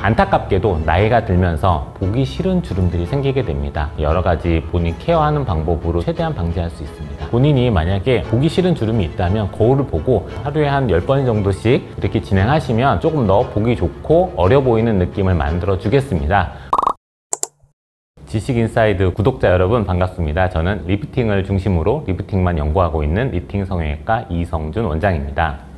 안타깝게도 나이가 들면서 보기 싫은 주름들이 생기게 됩니다. 여러 가지 본인 케어하는 방법으로 최대한 방지할 수 있습니다. 본인이 만약에 보기 싫은 주름이 있다면 거울을 보고 하루에 한 10번 정도씩 이렇게 진행하시면 조금 더 보기 좋고 어려 보이는 느낌을 만들어 주겠습니다. 지식인사이드 구독자 여러분 반갑습니다. 저는 리프팅을 중심으로 리프팅만 연구하고 있는 리프팅 성형외과 이성준 원장입니다.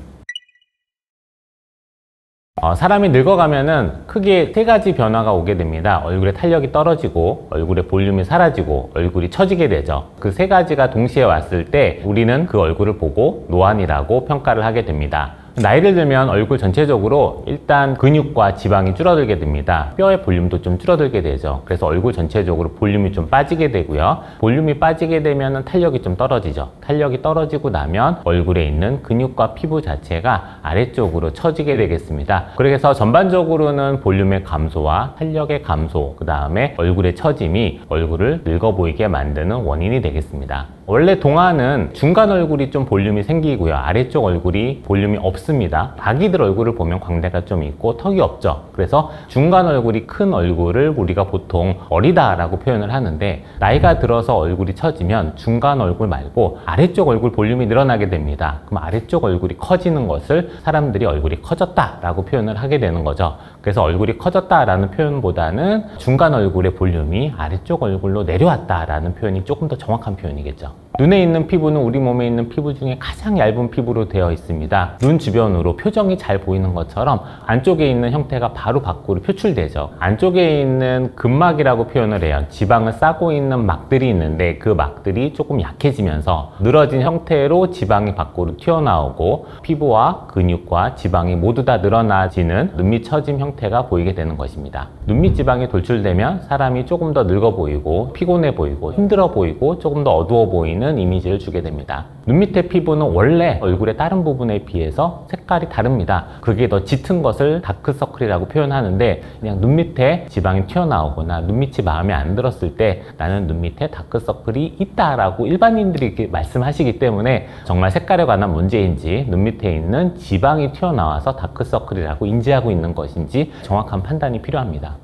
사람이 늙어가면은 크게 세 가지 변화가 오게 됩니다. 얼굴에 탄력이 떨어지고, 얼굴에 볼륨이 사라지고, 얼굴이 처지게 되죠. 그 세 가지가 동시에 왔을 때 우리는 그 얼굴을 보고 노안이라고 평가를 하게 됩니다. 나이를 들면 얼굴 전체적으로 일단 근육과 지방이 줄어들게 됩니다. 뼈의 볼륨도 좀 줄어들게 되죠. 그래서 얼굴 전체적으로 볼륨이 좀 빠지게 되고요. 볼륨이 빠지게 되면 탄력이 좀 떨어지죠. 탄력이 떨어지고 나면 얼굴에 있는 근육과 피부 자체가 아래쪽으로 처지게 되겠습니다. 그래서 전반적으로는 볼륨의 감소와 탄력의 감소, 그 다음에 얼굴의 처짐이 얼굴을 늙어 보이게 만드는 원인이 되겠습니다. 원래 동안은 중간 얼굴이 좀 볼륨이 생기고요. 아래쪽 얼굴이 볼륨이 없습니다. 아기들 얼굴을 보면 광대가 좀 있고 턱이 없죠. 그래서 중간 얼굴이 큰 얼굴을 우리가 보통 어리다라고 표현을 하는데, 나이가 들어서 얼굴이 처지면 중간 얼굴 말고 아래쪽 얼굴 볼륨이 늘어나게 됩니다. 그럼 아래쪽 얼굴이 커지는 것을 사람들이 얼굴이 커졌다라고 표현을 하게 되는 거죠. 그래서 얼굴이 커졌다라는 표현보다는 중간 얼굴의 볼륨이 아래쪽 얼굴로 내려왔다라는 표현이 조금 더 정확한 표현이겠죠. 눈에 있는 피부는 우리 몸에 있는 피부 중에 가장 얇은 피부로 되어 있습니다. 눈 주변으로 표정이 잘 보이는 것처럼 안쪽에 있는 형태가 바로 밖으로 표출되죠. 안쪽에 있는 근막이라고 표현을 해요. 지방을 싸고 있는 막들이 있는데 그 막들이 조금 약해지면서 늘어진 형태로 지방이 밖으로 튀어나오고 피부와 근육과 지방이 모두 다 늘어나지는 눈밑 처짐 형태가 보이게 되는 것입니다. 눈밑 지방이 돌출되면 사람이 조금 더 늙어 보이고 피곤해 보이고 힘들어 보이고 조금 더 어두워 보이는 이미지를 주게 됩니다. 눈 밑의 피부는 원래 얼굴의 다른 부분에 비해서 색깔이 다릅니다. 그게 더 짙은 것을 다크서클이라고 표현하는데, 그냥 눈 밑에 지방이 튀어나오거나 눈 밑이 마음에 안 들었을 때 나는 눈 밑에 다크서클이 있다라고 일반인들이 이렇게 말씀하시기 때문에 정말 색깔에 관한 문제인지 눈 밑에 있는 지방이 튀어나와서 다크서클이라고 인지하고 있는 것인지 정확한 판단이 필요합니다.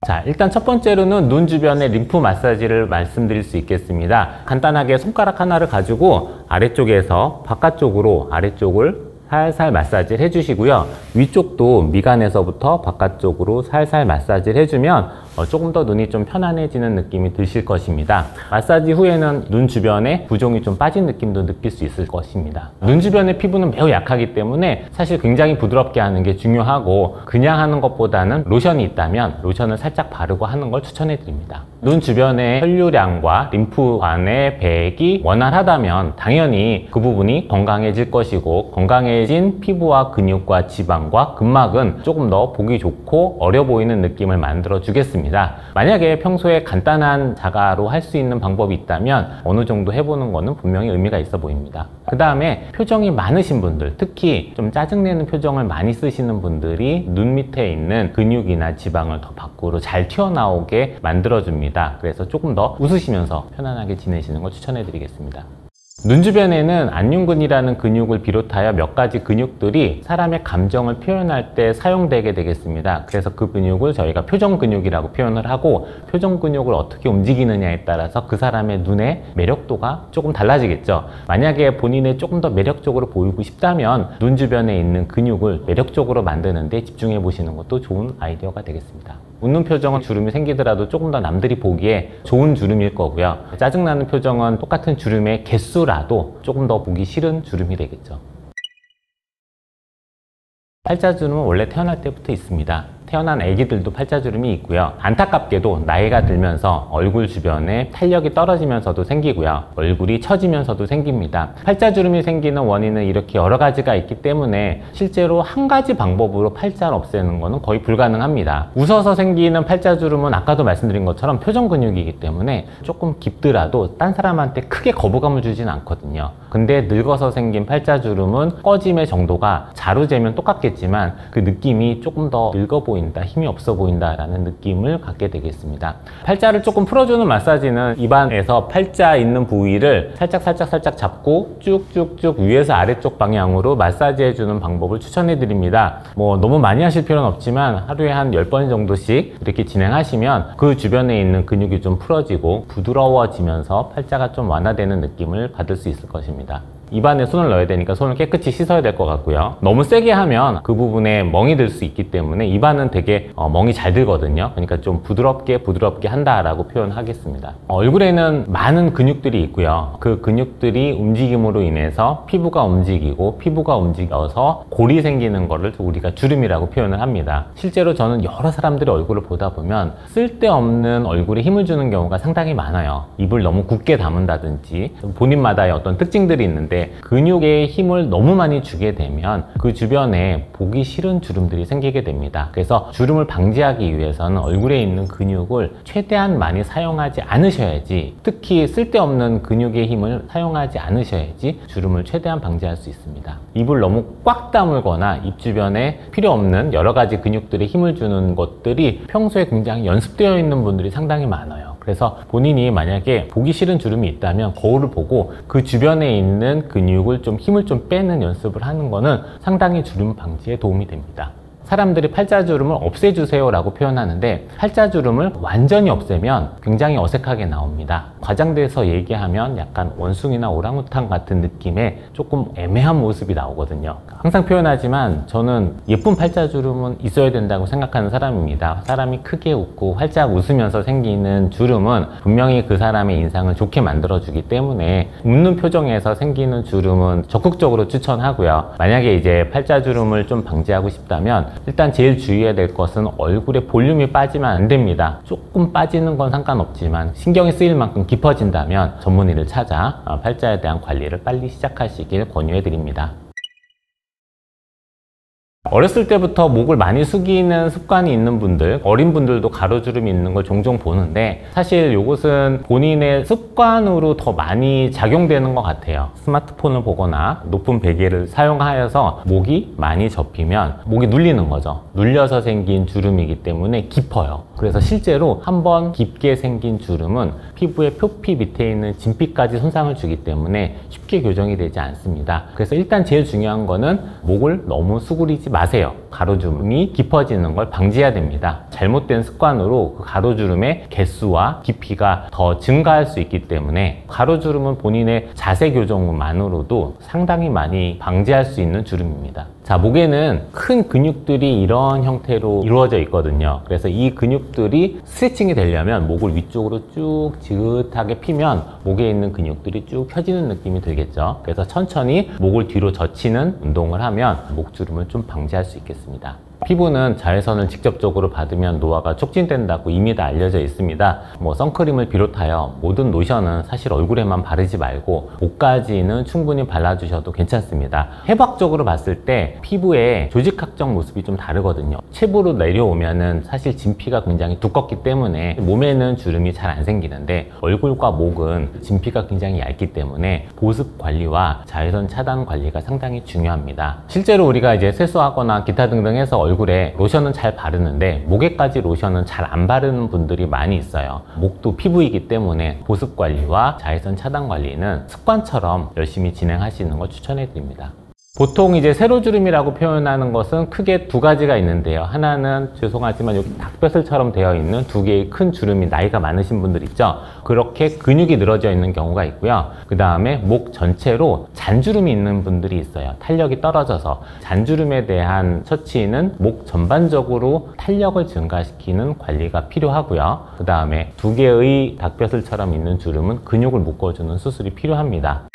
자, 일단 첫 번째로는 눈 주변의 림프 마사지를 말씀드릴 수 있겠습니다. 간단하게 손가락 하나를 가지고 아래쪽에서 바깥쪽으로 아래쪽을 살살 마사지를 해주시고요. 위쪽도 미간에서부터 바깥쪽으로 살살 마사지를 해주면 조금 더 눈이 좀 편안해지는 느낌이 드실 것입니다. 마사지 후에는 눈 주변에 부종이 좀 빠진 느낌도 느낄 수 있을 것입니다. 눈 주변의 피부는 매우 약하기 때문에 사실 굉장히 부드럽게 하는 게 중요하고, 그냥 하는 것보다는 로션이 있다면 로션을 살짝 바르고 하는 걸 추천해 드립니다. 눈 주변의 혈류량과 림프관의 배액이 원활하다면 당연히 그 부분이 건강해질 것이고, 건강해진 피부와 근육과 지방과 근막은 조금 더 보기 좋고 어려 보이는 느낌을 만들어 주겠습니다. 만약에 평소에 간단한 자가로 할 수 있는 방법이 있다면 어느 정도 해보는 거는 분명히 의미가 있어 보입니다. 그 다음에 표정이 많으신 분들, 특히 좀 짜증내는 표정을 많이 쓰시는 분들이 눈 밑에 있는 근육이나 지방을 더 밖으로 잘 튀어나오게 만들어줍니다. 그래서 조금 더 웃으시면서 편안하게 지내시는 걸 추천해 드리겠습니다. 눈 주변에는 안윤근이라는 근육을 비롯하여 몇 가지 근육들이 사람의 감정을 표현할 때 사용되게 되겠습니다. 그래서 그 근육을 저희가 표정 근육이라고 표현을 하고, 표정 근육을 어떻게 움직이느냐에 따라서 그 사람의 눈의 매력도가 조금 달라지겠죠. 만약에 본인이 조금 더 매력적으로 보이고 싶다면 눈 주변에 있는 근육을 매력적으로 만드는 데 집중해 보시는 것도 좋은 아이디어가 되겠습니다. 웃는 표정은 주름이 생기더라도 조금 더 남들이 보기에 좋은 주름일 거고요. 짜증나는 표정은 똑같은 주름의 개수라도 조금 더 보기 싫은 주름이 되겠죠. 팔자주름은 원래 태어날 때부터 있습니다. 태어난 아기들도 팔자주름이 있고요. 안타깝게도 나이가 들면서 얼굴 주변에 탄력이 떨어지면서도 생기고요. 얼굴이 처지면서도 생깁니다. 팔자주름이 생기는 원인은 이렇게 여러 가지가 있기 때문에 실제로 한 가지 방법으로 팔자를 없애는 것은 거의 불가능합니다. 웃어서 생기는 팔자주름은 아까도 말씀드린 것처럼 표정 근육이기 때문에 조금 깊더라도 딴 사람한테 크게 거부감을 주진 않거든요. 근데 늙어서 생긴 팔자주름은 꺼짐의 정도가 자로 재면 똑같겠지만 그 느낌이 조금 더 늙어 보이는 보인다, 힘이 없어 보인다 라는 느낌을 갖게 되겠습니다. 팔자를 조금 풀어주는 마사지는 입안에서 팔자 있는 부위를 살짝 잡고 쭉쭉쭉 위에서 아래쪽 방향으로 마사지 해주는 방법을 추천해 드립니다. 너무 많이 하실 필요는 없지만 하루에 한 10번 정도씩 이렇게 진행하시면 그 주변에 있는 근육이 좀 풀어지고 부드러워지면서 팔자가 좀 완화되는 느낌을 받을 수 있을 것입니다. 입안에 손을 넣어야 되니까 손을 깨끗이 씻어야 될 것 같고요. 너무 세게 하면 그 부분에 멍이 들 수 있기 때문에 입안은 되게 멍이 잘 들거든요. 그러니까 좀 부드럽게 한다라고 표현하겠습니다. 얼굴에는 많은 근육들이 있고요. 그 근육들이 움직임으로 인해서 피부가 움직이고 피부가 움직여서 골이 생기는 거를 우리가 주름이라고 표현을 합니다. 실제로 저는 여러 사람들의 얼굴을 보다 보면 쓸데없는 얼굴에 힘을 주는 경우가 상당히 많아요. 입을 너무 굳게 다문다든지 본인마다의 어떤 특징들이 있는데 근육에 힘을 너무 많이 주게 되면 그 주변에 보기 싫은 주름들이 생기게 됩니다. 그래서 주름을 방지하기 위해서는 얼굴에 있는 근육을 최대한 많이 사용하지 않으셔야지, 특히 쓸데없는 근육의 힘을 사용하지 않으셔야지 주름을 최대한 방지할 수 있습니다. 입을 너무 꽉 다물거나 입 주변에 필요 없는 여러 가지 근육들에 힘을 주는 것들이 평소에 굉장히 연습되어 있는 분들이 상당히 많아요. 그래서 본인이 만약에 보기 싫은 주름이 있다면 거울을 보고 그 주변에 있는 근육을 힘을 좀 빼는 연습을 하는 거는 상당히 주름 방지에 도움이 됩니다. 사람들이 팔자주름을 없애주세요 라고 표현하는데 팔자주름을 완전히 없애면 굉장히 어색하게 나옵니다. 과장돼서 얘기하면 약간 원숭이나 오랑우탄 같은 느낌의 조금 애매한 모습이 나오거든요. 항상 표현하지만 저는 예쁜 팔자주름은 있어야 된다고 생각하는 사람입니다. 사람이 크게 웃고 활짝 웃으면서 생기는 주름은 분명히 그 사람의 인상을 좋게 만들어주기 때문에 웃는 표정에서 생기는 주름은 적극적으로 추천하고요. 만약에 이제 팔자주름을 좀 방지하고 싶다면 일단 제일 주의해야 될 것은 얼굴에 볼륨이 빠지면 안 됩니다. 조금 빠지는 건 상관없지만 신경이 쓰일 만큼 깊어진다면 전문의를 찾아 팔자에 대한 관리를 빨리 시작하시길 권유해 드립니다. 어렸을 때부터 목을 많이 숙이는 습관이 있는 분들, 어린 분들도 가로주름이 있는 걸 종종 보는데 사실 이것은 본인의 습관으로 더 많이 작용되는 것 같아요. 스마트폰을 보거나 높은 베개를 사용하여서 목이 많이 접히면 목이 눌리는 거죠. 눌려서 생긴 주름이기 때문에 깊어요. 그래서 실제로 한번 깊게 생긴 주름은 피부의 표피 밑에 있는 진피까지 손상을 주기 때문에 쉽게 교정이 되지 않습니다. 그래서 일단 제일 중요한 거는 목을 너무 수그리지 마세요. 가로주름이 깊어지는 걸 방지해야 됩니다. 잘못된 습관으로 그 가로주름의 개수와 깊이가 더 증가할 수 있기 때문에 가로주름은 본인의 자세 교정만으로도 상당히 많이 방지할 수 있는 주름입니다. 자, 목에는 큰 근육들이 이런 형태로 이루어져 있거든요. 그래서 이 근육들이 스트레칭이 되려면 목을 위쪽으로 쭉 지긋하게 피면 목에 있는 근육들이 쭉 펴지는 느낌이 들겠죠. 그래서 천천히 목을 뒤로 젖히는 운동을 하면 목주름을 좀 방지할 수 있겠습니다. 피부는 자외선을 직접적으로 받으면 노화가 촉진된다고 이미 다 알려져 있습니다. 선크림을 비롯하여 모든 로션은 사실 얼굴에만 바르지 말고 목까지는 충분히 발라주셔도 괜찮습니다. 해부학적으로 봤을 때 피부의 조직학적 모습이 좀 다르거든요. 체부로 내려오면은 사실 진피가 굉장히 두껍기 때문에 몸에는 주름이 잘 안 생기는데 얼굴과 목은 진피가 굉장히 얇기 때문에 보습 관리와 자외선 차단 관리가 상당히 중요합니다. 실제로 우리가 이제 세수하거나 기타 등등 해서 얼굴에 로션은 잘 바르는데 목에까지 로션은 잘 안 바르는 분들이 많이 있어요. 목도 피부이기 때문에 보습 관리와 자외선 차단 관리는 습관처럼 열심히 진행하시는 걸 추천해 드립니다. 보통 이제 세로주름이라고 표현하는 것은 크게 두 가지가 있는데요. 하나는 죄송하지만 여기 닭뼈슬처럼 되어 있는 두 개의 큰 주름이 나이가 많으신 분들 있죠. 그렇게 근육이 늘어져 있는 경우가 있고요. 그 다음에 목 전체로 잔주름이 있는 분들이 있어요. 탄력이 떨어져서 잔주름에 대한 처치는 목 전반적으로 탄력을 증가시키는 관리가 필요하고요. 그 다음에 두 개의 닭뼈슬처럼 있는 주름은 근육을 묶어주는 수술이 필요합니다.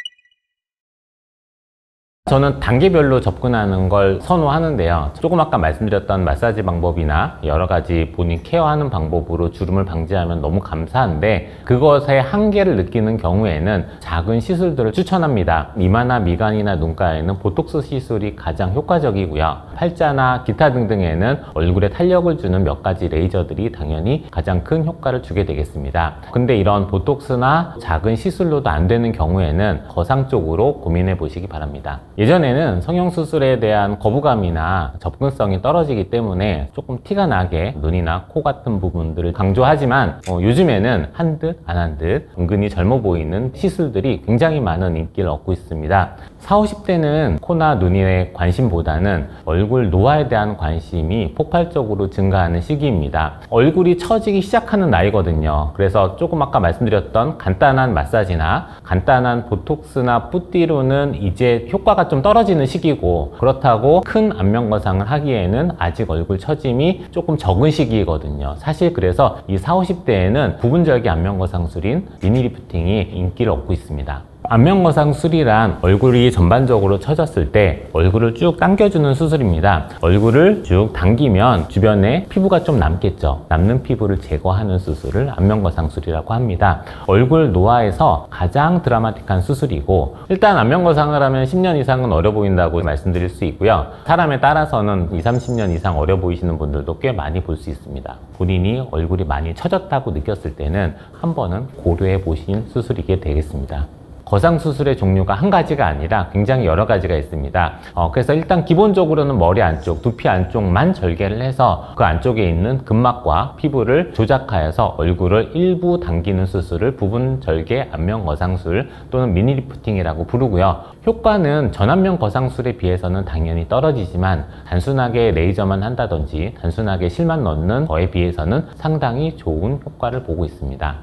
저는 단계별로 접근하는 걸 선호하는데요. 조금 아까 말씀드렸던 마사지 방법이나 여러 가지 본인 케어하는 방법으로 주름을 방지하면 너무 감사한데 그것의 한계를 느끼는 경우에는 작은 시술들을 추천합니다. 이마나 미간이나 눈가에는 보톡스 시술이 가장 효과적이고요. 팔자나 기타 등등에는 얼굴에 탄력을 주는 몇 가지 레이저들이 당연히 가장 큰 효과를 주게 되겠습니다. 근데 이런 보톡스나 작은 시술로도 안 되는 경우에는 거상 쪽으로 고민해 보시기 바랍니다. 예전에는 성형수술에 대한 거부감이나 접근성이 떨어지기 때문에 조금 티가 나게 눈이나 코 같은 부분들을 강조하지만 요즘에는 한 듯 안 한 듯 은근히 젊어 보이는 시술들이 굉장히 많은 인기를 얻고 있습니다. 40, 50대는 코나 눈에 관심보다는 얼굴 노화에 대한 관심이 폭발적으로 증가하는 시기입니다. 얼굴이 처지기 시작하는 나이거든요. 그래서 조금 아까 말씀드렸던 간단한 마사지나 간단한 보톡스나 뿌띠로는 이제 효과가 좀 떨어지는 시기고, 그렇다고 큰 안면 거상을 하기에는 아직 얼굴 처짐이 조금 적은 시기거든요. 사실 그래서 이 40, 50대에는 부분절개 안면 거상술인 미니 리프팅이 인기를 얻고 있습니다. 안면 거상술이란 얼굴이 전반적으로 처졌을 때 얼굴을 쭉 당겨주는 수술입니다. 얼굴을 쭉 당기면 주변에 피부가 좀 남겠죠. 남는 피부를 제거하는 수술을 안면 거상술이라고 합니다. 얼굴 노화에서 가장 드라마틱한 수술이고, 일단 안면 거상을 하면 10년 이상은 어려 보인다고 말씀드릴 수 있고요. 사람에 따라서는 20, 30년 이상 어려 보이시는 분들도 꽤 많이 볼 수 있습니다. 본인이 얼굴이 많이 처졌다고 느꼈을 때는 한 번은 고려해 보신 수술이게 되겠습니다. 거상수술의 종류가 한 가지가 아니라 굉장히 여러 가지가 있습니다. 그래서 일단 기본적으로는 머리 안쪽, 두피 안쪽만 절개를 해서 그 안쪽에 있는 근막과 피부를 조작하여서 얼굴을 일부 당기는 수술을 부분 절개 안면 거상술 또는 미니 리프팅이라고 부르고요. 효과는 전안면 거상술에 비해서는 당연히 떨어지지만 단순하게 레이저만 한다든지 단순하게 실만 넣는 거에 비해서는 상당히 좋은 효과를 보고 있습니다.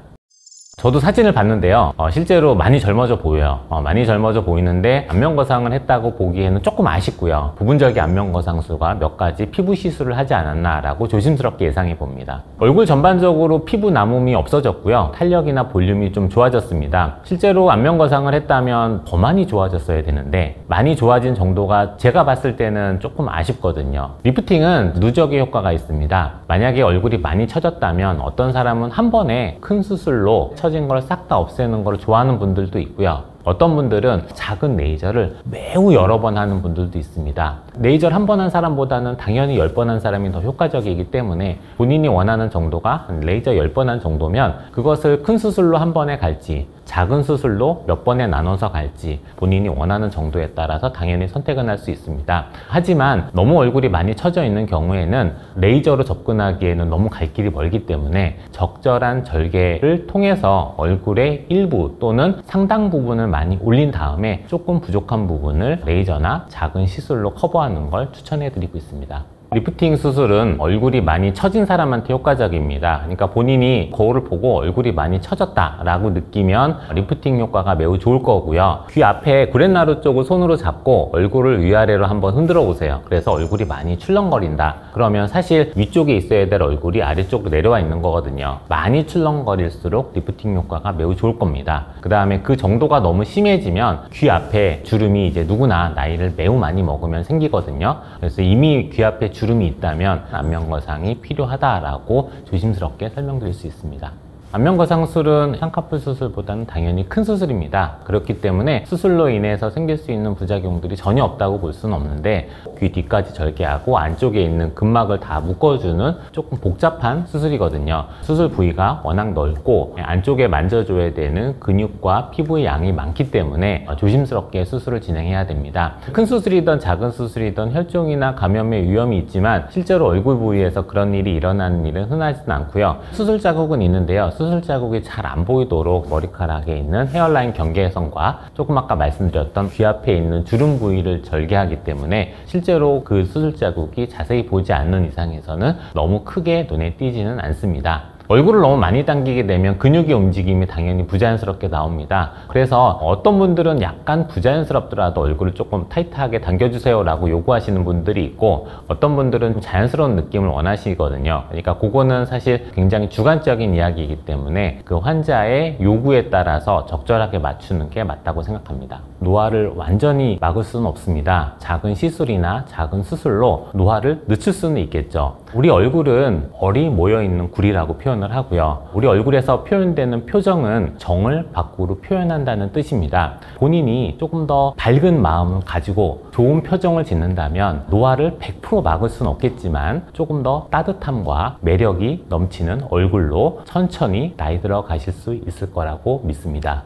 저도 사진을 봤는데요, 실제로 많이 젊어져 보여요. 많이 젊어져 보이는데 안면 거상을 했다고 보기에는 조금 아쉽고요. 부분절개 안면 거상술과 몇 가지 피부 시술을 하지 않았나 라고 조심스럽게 예상해 봅니다. 얼굴 전반적으로 피부 남음이 없어졌고요. 탄력이나 볼륨이 좀 좋아졌습니다. 실제로 안면 거상을 했다면 더 많이 좋아졌어야 되는데 많이 좋아진 정도가 제가 봤을 때는 조금 아쉽거든요. 리프팅은 누적의 효과가 있습니다. 만약에 얼굴이 많이 처졌다면 어떤 사람은 한 번에 큰 수술로 처진 걸 싹 다 없애는 걸 좋아하는 분들도 있고요. 어떤 분들은 작은 레이저를 매우 여러 번 하는 분들도 있습니다. 레이저를 한 번 한 사람보다는 당연히 10번 한 사람이 더 효과적이기 때문에 본인이 원하는 정도가 레이저 10번 한 정도면 그것을 큰 수술로 한 번에 갈지 작은 수술로 몇 번에 나눠서 갈지 본인이 원하는 정도에 따라서 당연히 선택은 할 수 있습니다. 하지만 너무 얼굴이 많이 처져 있는 경우에는 레이저로 접근하기에는 너무 갈 길이 멀기 때문에 적절한 절개를 통해서 얼굴의 일부 또는 상당 부분을 많이 올린 다음에 조금 부족한 부분을 레이저나 작은 시술로 커버하는 걸 추천해 드리고 있습니다. 리프팅 수술은 얼굴이 많이 처진 사람한테 효과적입니다. 그러니까 본인이 거울을 보고 얼굴이 많이 처졌다 라고 느끼면 리프팅 효과가 매우 좋을 거고요. 귀 앞에 구렛나루 쪽을 손으로 잡고 얼굴을 위아래로 한번 흔들어 보세요. 그래서 얼굴이 많이 출렁거린다. 그러면 사실 위쪽에 있어야 될 얼굴이 아래쪽으로 내려와 있는 거거든요. 많이 출렁거릴수록 리프팅 효과가 매우 좋을 겁니다. 그 다음에 그 정도가 너무 심해지면 귀 앞에 주름이 이제 누구나 나이를 매우 많이 먹으면 생기거든요. 그래서 이미 귀 앞에 주름이 있다면 안면 거상이 필요하다라고 조심스럽게 설명드릴 수 있습니다. 안면 거상술은 쌍꺼풀 수술보다는 당연히 큰 수술입니다. 그렇기 때문에 수술로 인해서 생길 수 있는 부작용들이 전혀 없다고 볼 수는 없는데 귀 뒤까지 절개하고 안쪽에 있는 근막을 다 묶어주는 조금 복잡한 수술이거든요. 수술 부위가 워낙 넓고 안쪽에 만져줘야 되는 근육과 피부의 양이 많기 때문에 조심스럽게 수술을 진행해야 됩니다. 큰 수술이든 작은 수술이든 혈종이나 감염의 위험이 있지만 실제로 얼굴 부위에서 그런 일이 일어나는 일은 흔하지는 않고요. 수술 자국은 있는데요. 수술 자국이 잘 안 보이도록 머리카락에 있는 헤어라인 경계선과 조금 아까 말씀드렸던 귀 앞에 있는 주름 부위를 절개하기 때문에 실제로 그 수술 자국이 자세히 보지 않는 이상에서는 너무 크게 눈에 띄지는 않습니다. 얼굴을 너무 많이 당기게 되면 근육의 움직임이 당연히 부자연스럽게 나옵니다. 그래서 어떤 분들은 약간 부자연스럽더라도 얼굴을 조금 타이트하게 당겨주세요 라고 요구하시는 분들이 있고, 어떤 분들은 자연스러운 느낌을 원하시거든요. 그러니까 그거는 사실 굉장히 주관적인 이야기이기 때문에 그 환자의 요구에 따라서 적절하게 맞추는 게 맞다고 생각합니다. 노화를 완전히 막을 수는 없습니다. 작은 시술이나 작은 수술로 노화를 늦출 수는 있겠죠. 우리 얼굴은 얼이 모여있는 굴이라고 표현을 하고요. 우리 얼굴에서 표현되는 표정은 정을 밖으로 표현한다는 뜻입니다. 본인이 조금 더 밝은 마음을 가지고 좋은 표정을 짓는다면 노화를 100% 막을 수는 없겠지만 조금 더 따뜻함과 매력이 넘치는 얼굴로 천천히 나이 들어 가실 수 있을 거라고 믿습니다.